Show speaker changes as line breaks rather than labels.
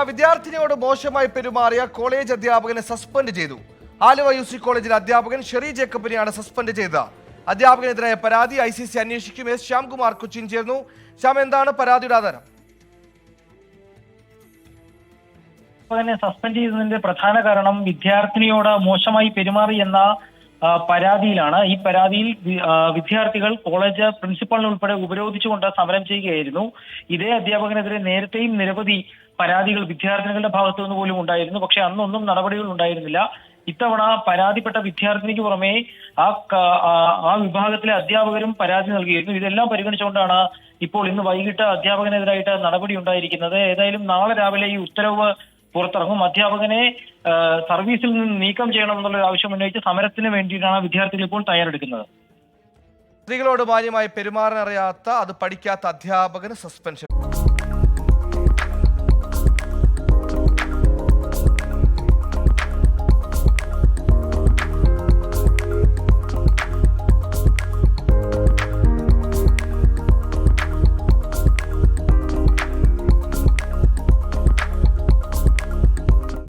വിദ്യാർത്ഥിനിയോട് മോശമായി പെരുമാറിയ കോളേജ് അധ്യാപകനെ സസ്പെൻഡ് ചെയ്തു. ആലുവ UC കോളേജിലെ അധ്യാപകൻ ഷെറി ജേക്കബിനെയാണ് സസ്പെൻഡ് ചെയ്തത്. അധ്യാപകനെതിരായ പരാതി ICC അന്വേഷിക്കും. S ശ്യാംകുമാർ കൊച്ചിൻ ചേർന്നു. ശ്യാം, എന്താണ് പരാതിയുടെ ആധാരം?
സസ്പെൻഡ് ചെയ്തതിന്റെ പ്രധാന കാരണം വിദ്യാർത്ഥിനിയോട് മോശമായി പെരുമാറി എന്ന പരാതിയിലാണ്. ഈ പരാതിയിൽ വിദ്യാർത്ഥികൾ കോളേജ് പ്രിൻസിപ്പളിനെ ഉൾപ്പെടെ ഉപരോധിച്ചുകൊണ്ട് സമരം ചെയ്യുകയായിരുന്നു. ഇതേ അധ്യാപകനെതിരെ നേരത്തെയും നിരവധി പരാതികൾ വിദ്യാർത്ഥിനികളുടെ ഭാഗത്തു നിന്ന് പോലും ഉണ്ടായിരുന്നു. പക്ഷെ അന്നൊന്നും നടപടികൾ ഉണ്ടായിരുന്നില്ല. ഇത്തവണ പരാതിപ്പെട്ട വിദ്യാർത്ഥിനിക്ക് പുറമെ ആ വിഭാഗത്തിലെ അധ്യാപകരും പരാതി നൽകിയിരുന്നു. ഇതെല്ലാം പരിഗണിച്ചുകൊണ്ടാണ് ഇപ്പോൾ ഇന്ന് വൈകിട്ട് അധ്യാപകനെതിരായിട്ട് നടപടി ഉണ്ടായിരിക്കുന്നത്. ഏതായാലും നാളെ രാവിലെ ഈ ഉത്തരവ് പുറത്തിറങ്ങും. അധ്യാപകനെ സർവീസിൽ നിന്ന് നീക്കം ചെയ്യണമെന്നുള്ള ആവശ്യം ഉന്നയിച്ച് സമരത്തിന് വേണ്ടിയിട്ടാണ് വിദ്യാർത്ഥികൾ ഇപ്പോൾ തയ്യാറെടുക്കുന്നത്.
സ്ത്രീകളോട് മാന്യമായി പെരുമാറാൻ അറിയാത്ത, അത് പഠിക്കാത്ത അധ്യാപകന് സസ്പെൻഷൻ.